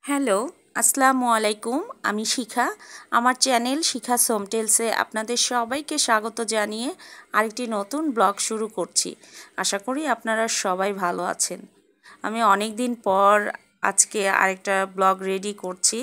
Hello, আসসালামু আলাইকুম। আমি শিখা। আমার চ্যানেল শিখা সোমটেলসে আপনাদের সবাইকে স্বাগত জানিয়ে আরেকটি নতুন ব্লগ শুরু করছি। আশা করি আপনারা সবাই ভালো আছেন। আমি অনেক দিন পর আজকে আরেকটা ব্লগ রেডি করছি।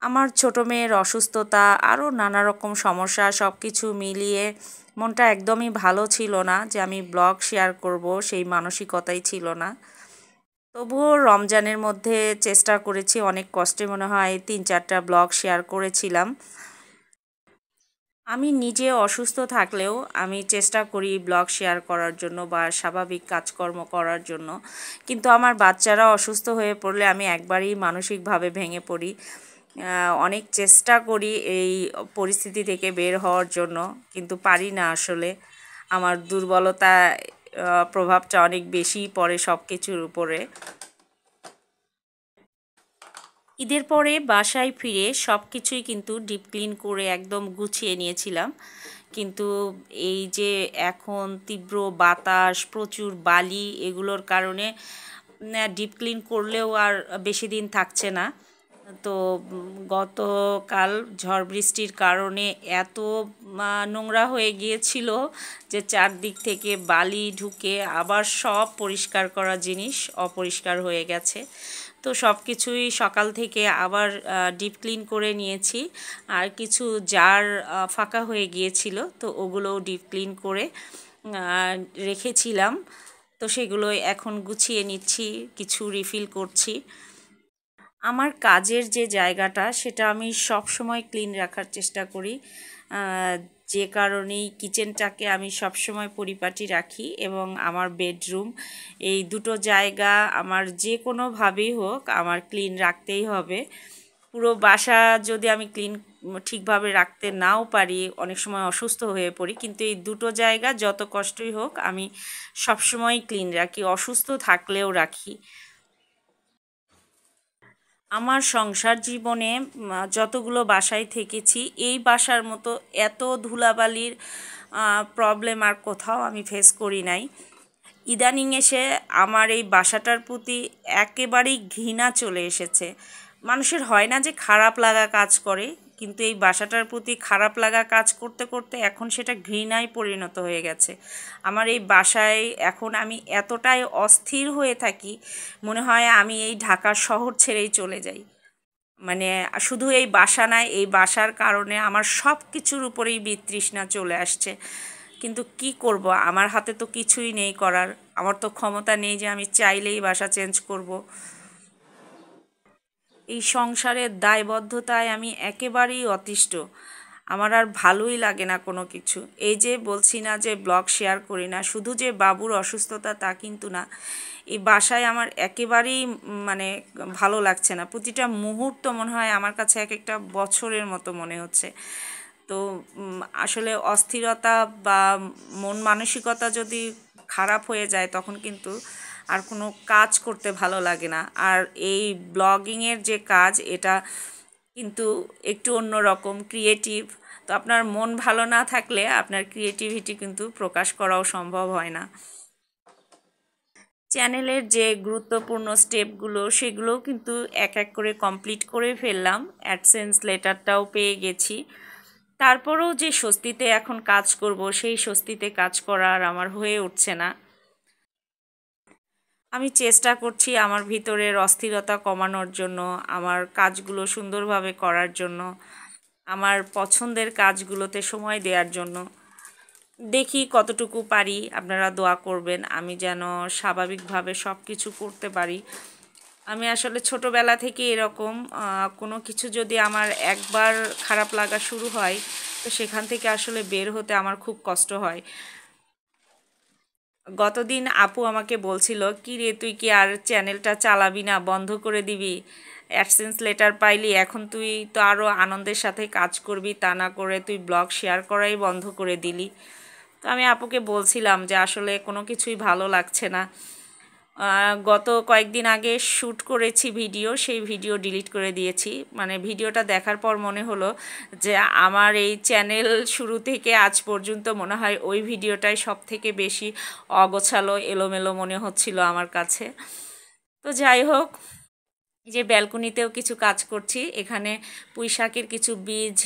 আমার ছোট মেয়ের অসুস্থতা আরও নানা রকম সমস্যা সব কিছু মিলিয়ে মনটা একদমই ভালো ছিল না যে আমি ব্লগ শেয়ার করব, সেই মানসিকতাই ছিল না। তবুও রমজানের মধ্যে চেষ্টা করেছি, অনেক কষ্টে মনে হয় ৩-৪টা ব্লগ শেয়ার করেছিলাম। আমি নিজে অসুস্থ থাকলেও আমি চেষ্টা করি ব্লগ শেয়ার করার জন্য বা স্বাভাবিক কাজকর্ম করার জন্য, কিন্তু আমার বাচ্চারা অসুস্থ হয়ে পড়লে আমি একবারেই মানসিকভাবে ভেঙে পড়ি। অনেক চেষ্টা করি এই পরিস্থিতি থেকে বের হওয়ার জন্য, কিন্তু পারি না আসলে। আমার দুর্বলতা প্রভাবটা অনেক বেশি পড়ে সব কিছুর উপরে। ঈদের পরে বাসায় ফিরে সব কিছুই কিন্তু ডিপ ক্লিন করে একদম গুছিয়ে নিয়েছিলাম, কিন্তু এই যে এখন তীব্র বাতাস, প্রচুর বালি, এগুলোর কারণে ডিপ ক্লিন করলেও আর বেশি দিন থাকছে না। তো গতকাল ঝড় বৃষ্টির কারণে এত নোংরা হয়ে গিয়েছিল যে চারদিক থেকে বালি ঢুকে আবার সব পরিষ্কার করা জিনিস অপরিষ্কার হয়ে গেছে। তো সব কিছুই সকাল থেকে আবার ডিপ ক্লিন করে নিয়েছি। আর কিছু জার ফাঁকা হয়ে গিয়েছিল, তো ওগুলোও ডিপ ক্লিন করে রেখেছিলাম। তো সেগুলো এখন গুছিয়ে নিচ্ছি, কিছু রিফিল করছি। আমার কাজের যে জায়গাটা সেটা আমি সব সময় ক্লিন রাখার চেষ্টা করি, যে কারণেই কিচেনটাকে আমি সব সময় পরিপাটি রাখি, এবং আমার বেডরুম, এই দুটো জায়গা আমার যে কোনোভাবেই হোক আমার ক্লিন রাখতেই হবে। পুরো বাসা যদি আমি ক্লিন ঠিকভাবে রাখতে নাও পারি, অনেক সময় অসুস্থ হয়ে পড়ি, কিন্তু এই দুটো জায়গা যত কষ্টই হোক আমি সবসময় ক্লিন রাখি, অসুস্থ থাকলেও রাখি। আমার সংসার জীবনে যতগুলো বাসায় থেকেছি, এই বাসার মতো এত ধুলাবালির প্রবলেম আর কোথাও আমি ফেস করি নাই। ইদানিং এসে আমার এই বাসাটার প্রতি একেবারেই ঘৃণা চলে এসেছে। মানুষের হয় না যে খারাপ লাগা কাজ করে, কিন্তু এই বাসাটার প্রতি খারাপ লাগা কাজ করতে করতে এখন সেটা ঘৃণায় পরিণত হয়ে গেছে। আমার এই বাসায় এখন আমি এতটাই অস্থির হয়ে থাকি, মনে হয় আমি এই ঢাকা শহর ছেড়েই চলে যাই। মানে শুধু এই বাসা নয়, এই বাসার কারণে আমার সব কিছুর উপরেই বিতৃষ্ণা চলে আসছে। কিন্তু কি করব, আমার হাতে তো কিছুই নেই করার। আমার তো ক্ষমতা নেই যে আমি চাইলেই বাসা চেঞ্জ করব। এই সংসারের দায়বদ্ধতায় আমি একেবারেই অতিষ্ঠ। আমার আর ভালোই লাগে না কোনো কিছু। এই যে বলছি না যে ব্লগ শেয়ার করি না, শুধু যে বাবুর অসুস্থতা তা কিন্তু না, এই বাসায় আমার একেবারেই মানে ভালো লাগছে না। প্রতিটা মুহূর্ত মনে হয় আমার কাছে এক একটা বছরের মতো মনে হচ্ছে। তো আসলে অস্থিরতা বা মন মানসিকতা যদি খারাপ হয়ে যায় তখন কিন্তু আর কোনো কাজ করতে ভালো লাগে না। আর এই ব্লগিংয়ের যে কাজ, এটা কিন্তু একটু অন্যরকম ক্রিয়েটিভ। তো আপনার মন ভালো না থাকলে আপনার ক্রিয়েটিভিটি কিন্তু প্রকাশ করাও সম্ভব হয় না। চ্যানেলের যে গুরুত্বপূর্ণ স্টেপগুলো সেগুলোও কিন্তু এক এক করে কমপ্লিট করে ফেললাম, অ্যাডসেন্স লেটারটাও পেয়ে গেছি। তারপরেও যে স্বস্তিতে এখন কাজ করব, সেই স্বস্তিতে কাজ করা আর আমার হয়ে উঠছে না। আমি চেষ্টা করছি আমার ভিতরের অস্থিরতা কমানোর জন্য, আমার কাজগুলো সুন্দরভাবে করার জন্য, আমার পছন্দের কাজগুলোতে সময় দেওয়ার জন্য। দেখি কতটুকু পারি, আপনারা দোয়া করবেন আমি যেন স্বাভাবিকভাবে সব কিছু করতে পারি। আমি আসলে ছোটোবেলা থেকে এরকম, কোনো কিছু যদি আমার একবার খারাপ লাগা শুরু হয়, তো সেখান থেকে আসলে বের হতে আমার খুব কষ্ট হয়। গতদিন আপু আমাকে বলছিল, কি রে তুই কি আর চ্যানেলটা চালাবি না, বন্ধ করে দিবি? অ্যাডসেন্স লেটার পাইলি, এখন তুই তো আরও আনন্দের সাথে কাজ করবি, তা না করে তুই ব্লগ শেয়ার করাই বন্ধ করে দিলি। তো আমি আপুকে বলছিলাম যে আসলে কোনো কিছুই ভালো লাগছে না। গত কয়েকদিন আগে শ্যুট করেছি ভিডিও, সেই ভিডিও ডিলিট করে দিয়েছি। মানে ভিডিওটা দেখার পর মনে হলো যে আমার এই চ্যানেল শুরু থেকে আজ পর্যন্ত মনে হয় ওই ভিডিওটাই সব থেকে বেশি অগোছালো, এলোমেলো মনে হচ্ছিল আমার কাছে। তো যাই হোক, এই যে ব্যালকনিতেও কিছু কাজ করছি, এখানে পুঁই শাকের কিছু বীজ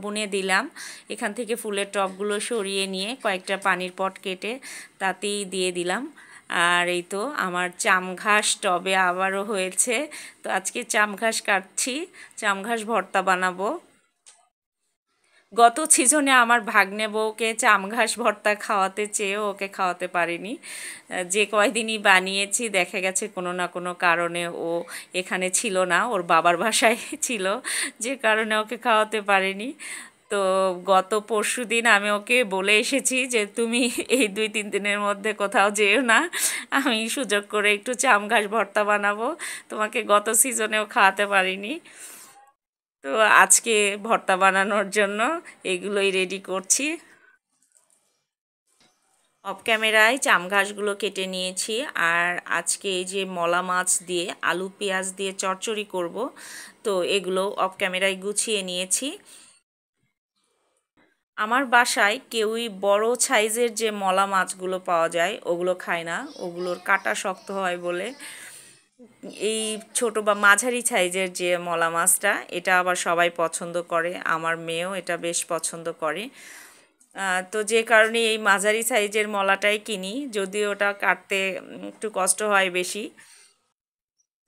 বুনে দিলাম। এখান থেকে ফুলের টবগুলো সরিয়ে নিয়ে কয়েকটা পানির পট কেটে তাতেই দিয়ে দিলাম। আর এই তো আমার চাম ঘাস টবে আবারও হয়েছে। তো আজকে চাম ঘাস কাটছি, চাম ঘাস ভর্তা বানাবো। গত সিজনে আমার ভাগ্নে বউকে চাম ঘাস ভর্তা খাওয়াতে চেয়েও ওকে খাওয়াতে পারিনি। যে কয়দিনই বানিয়েছি দেখা গেছে কোনো না কোনো কারণে ও এখানে ছিল না, ওর বাবার বাসায় ছিল, যে কারণে ওকে খাওয়াতে পারিনি। তো গত পরশুদিন আমি ওকে বলে এসেছি যে তুমি এই 2-3 দিনের মধ্যে কোথাও যেও না, আমি সুযোগ করে একটু চাম ঘাস ভর্তা বানাবো, তোমাকে গত সিজনেও খাওয়াতে পারিনি। তো আজকে ভর্তা বানানোর জন্য এগুলোই রেডি করছি। অফ ক্যামেরায় চাম ঘাসগুলো কেটে নিয়েছি, আর আজকে এই যে মলা মাছ দিয়ে আলু পেঁয়াজ দিয়ে চচ্চড়ি করব, তো এগুলো অফ ক্যামেরায় গুছিয়ে নিয়েছি। আমার বাসায় কেউই বড় সাইজের যে মলা মাছগুলো পাওয়া যায় ওগুলো খায় না, ওগুলোর কাঁটা শক্ত হয় বলে। এই ছোট বা মাঝারি সাইজের যে মলা মাছটা, এটা আবার সবাই পছন্দ করে, আমার মেয়েও এটা বেশ পছন্দ করে। তো যে কারণে এই মাঝারি সাইজের মলাটাই কিনি, যদিও ওটা কাটতে একটু কষ্ট হয় বেশি।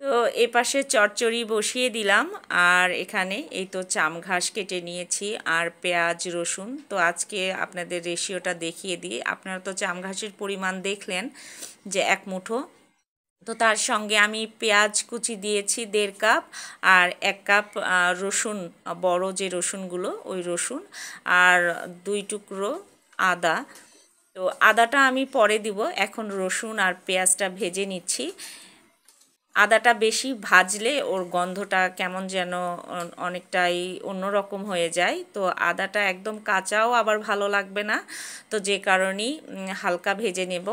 তো এপাশে চচ্চড়ি বসিয়ে দিলাম, আর এখানে এই তো চাম ঘাস কেটে নিয়েছি আর পেঁয়াজ রসুন। তো আজকে আপনাদের রেশিওটা দেখিয়ে দিই। আপনারা তো চাম ঘাসের পরিমাণ দেখলেন যে 1 মুঠো, তো তার সঙ্গে আমি পেঁয়াজ কুচি দিয়েছি 1.5 কাপ, আর 1 কাপ রসুন, বড় যে রসুনগুলো ওই রসুন, আর 2 টুকরো আদা। তো আদাটা আমি পরে দিব, এখন রসুন আর পেঁয়াজটা ভেজে নিচ্ছি। আদাটা বেশি ভাজলে ওর গন্ধটা কেমন যেন অনেকটাই অন্যরকম হয়ে যায়, তো আদাটা একদম কাঁচাও আবার ভালো লাগবে না, তো যে কারণেই হালকা ভেজে নেব।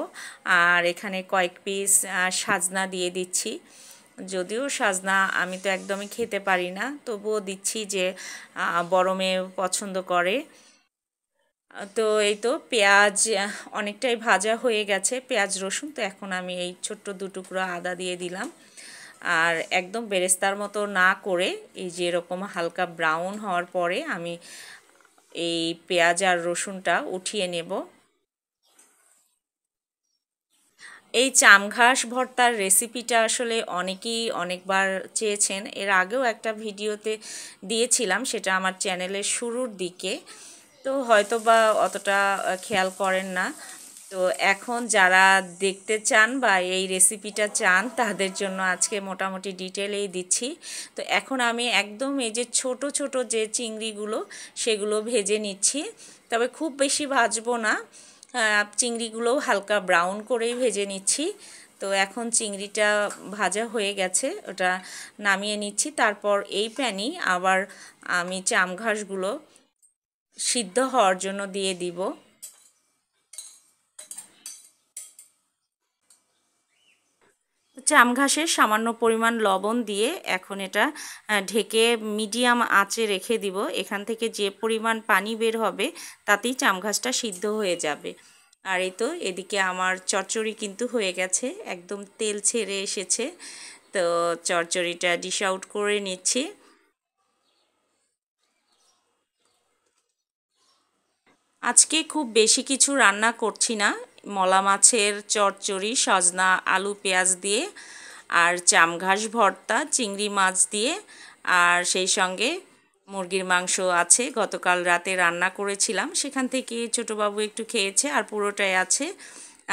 আর এখানে কয়েক পিস সাজনা দিয়ে দিচ্ছি, যদিও সাজনা আমি তো একদমই খেতে পারি না, তবুও দিচ্ছি যে বড় মেয়ে পছন্দ করে। তো এই তো পেঁয়াজ অনেকটাই ভাজা হয়ে গেছে, পেঁয়াজ রসুন। তো এখন আমি এই ছোট্ট 2 টুকরো আদা দিয়ে দিলাম, আর একদম বেরেস্তার মতো না করে এই যে এরকম হালকা ব্রাউন হওয়ার পরে আমি এই পেঁয়াজ আর রসুনটা উঠিয়ে নেব। এই চাম ঘাস ভর্তার রেসিপিটা আসলে অনেকেই অনেকবার চেয়েছেন, এর আগেও একটা ভিডিওতে দিয়েছিলাম, সেটা আমার চ্যানেলের শুরুর দিকে, তো হয়তো বা অতটা খেয়াল করেন না। তো এখন যারা দেখতে চান বা এই রেসিপিটা চান তাদের জন্য আজকে মোটামুটি ডিটেলেই দিচ্ছি। তো এখন আমি একদম এই যে ছোট ছোট যে চিংড়িগুলো সেগুলো ভেজে নিচ্ছি, তবে খুব বেশি ভাজবো না, চিংড়িগুলোও হালকা ব্রাউন করেই ভেজে নিচ্ছি। তো এখন চিংড়িটা ভাজা হয়ে গেছে, ওটা নামিয়ে নিচ্ছি। তারপর এই প্যানেই আবার আমি চাম ঘাসগুলো সিদ্ধ হওয়ার জন্য দিয়ে দিব। চাম ঘাসে সামান্য পরিমাণ লবণ দিয়ে এখন এটা ঢেকে মিডিয়াম আঁচে রেখে দিব। এখান থেকে যে পরিমাণ পানি বের হবে তাতেই চাম ঘাসটা সিদ্ধ হয়ে যাবে। আর এই তো এদিকে আমার চচ্চড়ি কিন্তু হয়ে গেছে, একদম তেল ছেড়ে এসেছে। তো চচ্চড়িটা ডিশ আউট করে নিচ্ছি। আজকে খুব বেশি কিছু রান্না করছি না, মলা মাছের চচ্চড়ি সজনা আলু পেঁয়াজ দিয়ে, আর চাম ঘাস ভর্তা চিংড়ি মাছ দিয়ে, আর সেই সঙ্গে মুরগির মাংস আছে, গতকাল রাতে রান্না করেছিলাম, সেখান থেকে ছোটোবাবু একটু খেয়েছে আর পুরোটাই আছে।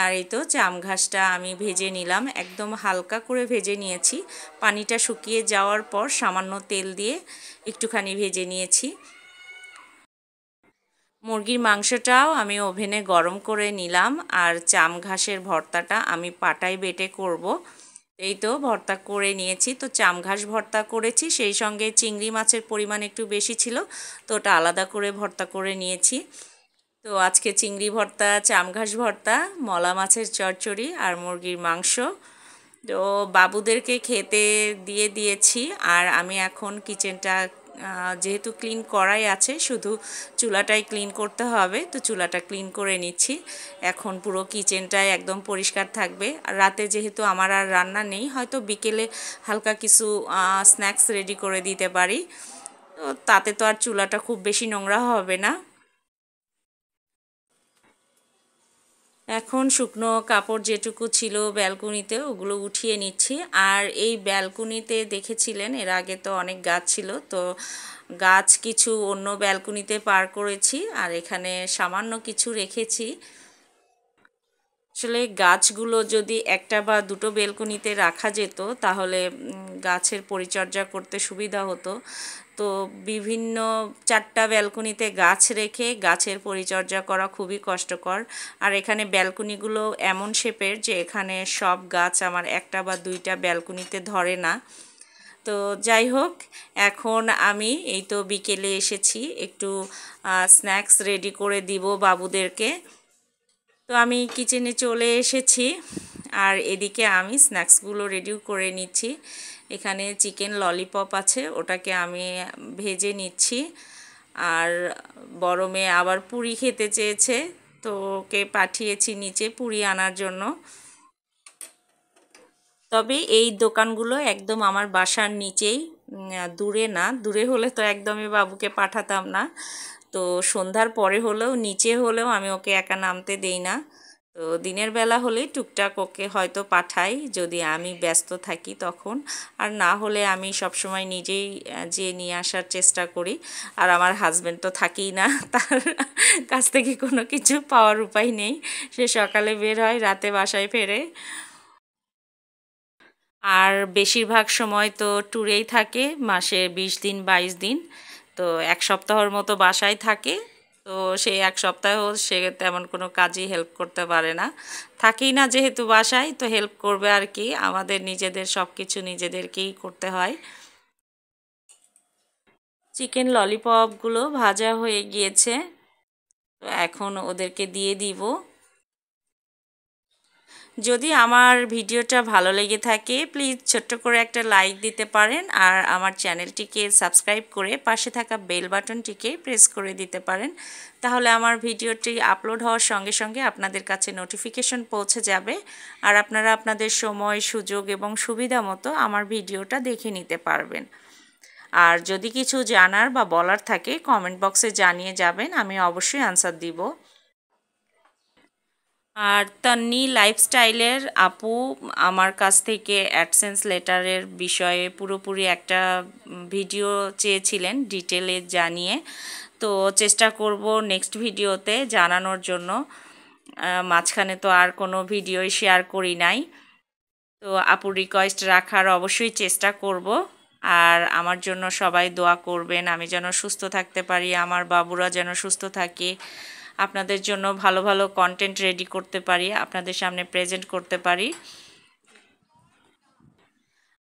আর এই তো চাম ঘাসটা আমি ভেজে নিলাম, একদম হালকা করে ভেজে নিয়েছি, পানিটা শুকিয়ে যাওয়ার পর সামান্য তেল দিয়ে একটুখানি ভেজে নিয়েছি। মুরগির মাংসটাও আমি ওভেনে গরম করে নিলাম, আর চাম ঘাসের ভর্তাটা আমি পাটায় বেটে করব। এই তো ভর্তা করে নিয়েছি, তো চাম ঘাস ভর্তা করেছি, সেই সঙ্গে চিংড়ি মাছের পরিমাণ একটু বেশি ছিল, তো ওটা আলাদা করে ভর্তা করে নিয়েছি। তো আজকে চিংড়ি ভর্তা, চাম ঘাস ভর্তা, মলা মাছের চচ্চড়ি আর মুরগির মাংস। তো বাবুদেরকে খেতে দিয়ে দিয়েছি, আর আমি এখন কিচেনটা যেহেতু ক্লিন করাই আছে, শুধু চুলাটাই ক্লিন করতে হবে। তো চুলাটা ক্লিন করে নিচ্ছি। এখন পুরো কিচেনটাই একদম পরিষ্কার থাকবে। আর রাতে যেহেতু আমার আর রান্না নেই, হয়তো বিকেলে হালকা কিছু স্ন্যাক্স রেডি করে দিতে পারি। তো তাতে তো আর চুলাটা খুব বেশি নোংরা হবে না। এখন শুকনো কাপড় যেটুকু ছিল ব্যালকনিতে ওগুলো উঠিয়ে নিচ্ছি। আর এই ব্যালকনিতে দেখেছিলেন এর আগে তো অনেক গাছ ছিল, তো গাছ কিছু অন্য ব্যালকনিতে পার করেছি আর এখানে সামান্য কিছু রেখেছি। আসলে গাছগুলো যদি একটা বা দুটো বেলকনিতে রাখা যেত তাহলে গাছের পরিচর্যা করতে সুবিধা হতো। তো বিভিন্ন 4টা ব্যালকনিতে গাছ রেখে গাছের পরিচর্যা করা খুবই কষ্টকর। আর এখানে ব্যালকনিগুলো এমন শেপের যে এখানে সব গাছ আমার একটা বা দুইটা ব্যালকনিতে ধরে না। তো যাই হোক, এখন আমি এই তো বিকেলে এসেছি, একটু স্ন্যাক্স রেডি করে দিব বাবুদেরকে। তো আমি কিচেনে চলে এসেছি আর এদিকে আমি স্ন্যাক্সগুলো রেডি করে নিচ্ছি। এখানে চিকেন ললিপপ আছে, ওটাকে আমি ভেজে নিচ্ছি। আর বড় মেয়ে আবার পুরি খেতে চেয়েছে, তো ওকে পাঠিয়েছি নিচে পুরি আনার জন্য। তবে এই দোকানগুলো একদম আমার বাসার নিচেই, দূরে না। দূরে হলে তো একদমই বাবুকে পাঠাতাম না। তো সন্ধ্যার পরে হলেও নিচে হলেও আমি ওকে একা নামতে দেই না। তো দিনের বেলা হলেই টুকটাক ওকে হয়তো পাঠাই যদি আমি ব্যস্ত থাকি তখন। আর না হলে আমি সবসময় নিজেই যেয়ে নিয়ে আসার চেষ্টা করি। আর আমার হাজব্যান্ড তো থাকেই না, তার কাছ থেকে কোনো কিছু পাওয়ার উপায় নেই। সে সকালে বের হয়, রাতে বাসায় ফেরে। আর বেশিরভাগ সময় তো ট্যুরেই থাকে, মাসে 20 দিন 22 দিন। তো এক সপ্তাহের মতো বাসায় থাকে। তো সেই এক সপ্তাহ সে তেমন কোনো কাজই হেল্প করতে পারে না। থাকেই না যেহেতু বাসায়, তো হেল্প করবে আর কি, আমাদের নিজেদের সব কিছু নিজেদেরকেই করতে হয়। চিকেন ললিপপগুলো ভাজা হয়ে গিয়েছে, তো এখন ওদেরকে দিয়ে দিব। যদি আমার ভিডিওটা ভালো লেগে থাকে প্লিজ ছোট্ট করে একটা লাইক দিতে পারেন, আর আমার চ্যানেলটিকে সাবস্ক্রাইব করে পাশে থাকা বেল বাটনটিকে প্রেস করে দিতে পারেন। তাহলে আমার ভিডিওটি আপলোড হওয়ার সঙ্গে সঙ্গে আপনাদের কাছে নোটিফিকেশন পৌঁছে যাবে, আর আপনারা আপনাদের সময় সুযোগ এবং সুবিধা মতো আমার ভিডিওটা দেখে নিতে পারবেন। আর যদি কিছু জানার বা বলার থাকে কমেন্ট বক্সে জানিয়ে যাবেন, আমি অবশ্যই আনসার দিব। আর তন্নি লাইফস্টাইলের আপু আমার কাছ থেকে অ্যাডসেন্স লেটারের বিষয়ে পুরোপুরি একটা ভিডিও চেয়েছিলেন ডিটেলে জানিয়ে। তো চেষ্টা করব নেক্সট ভিডিওতে জানানোর জন্য। মাঝখানে তো আর কোনো ভিডিওই শেয়ার করি নাই। তো আপুর রিকোয়েস্ট রাখার অবশ্যই চেষ্টা করব। আর আমার জন্য সবাই দোয়া করবেন, আমি যেন সুস্থ থাকতে পারি, আমার বাবুরা যেন সুস্থ থাকে, আপনাদের জন্য ভালো ভালো কন্টেন্ট রেডি করতে পারি, আপনাদের সামনে প্রেজেন্ট করতে পারি।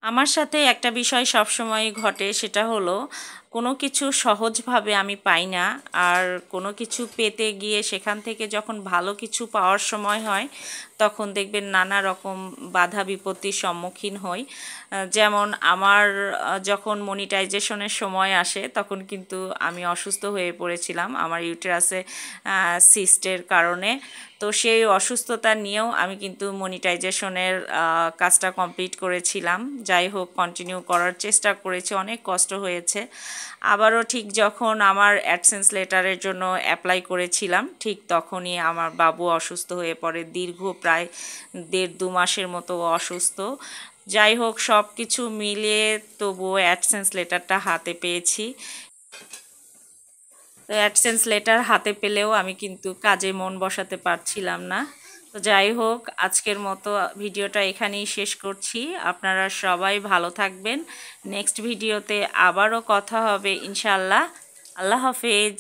আমার সাথে একটা বিষয় সবসময় ঘটে, সেটা হলো কোনো কিছু সহজভাবে আমি পাই না। আর কোনো কিছু পেতে গিয়ে সেখান থেকে যখন ভালো কিছু পাওয়ার সময় হয় তখন দেখবেন নানা রকম বাধা বিপত্তির সম্মুখীন হই। যেমন আমার যখন মনিটাইজেশনের সময় আসে তখন কিন্তু আমি অসুস্থ হয়ে পড়েছিলাম আমার ইউটেরাসে সিস্টের কারণে। তো সেই অসুস্থতা নিয়েও আমি কিন্তু মনিটাইজেশনের কাজটা কমপ্লিট করেছিলাম। যাই হোক, কন্টিনিউ করার চেষ্টা করেছি, অনেক কষ্ট হয়েছে। আবারও ঠিক যখন আমার অ্যাডসেন্স লেটারের জন্য অ্যাপ্লাই করেছিলাম ঠিক তখনই আমার বাবু অসুস্থ হয়ে পড়ে, দীর্ঘ প্রায় 1.5-2 মাসের মতো অসুস্থ। যাই হোক, সব কিছু মিলিয়ে তবুও অ্যাডসেন্স লেটারটা হাতে পেয়েছি। তো অ্যাডসেন্স লেটার হাতে পেলেও আমি কিন্তু কাজে মন বসাতে পারছিলাম না। তো যাই হোক, আজকের মতো ভিডিওটা এখানেই শেষ করছি। আপনারা সবাই ভালো থাকবেন। নেক্সট ভিডিওতে আবারও কথা হবে ইনশাআল্লাহ। আল্লাহ হাফেজ।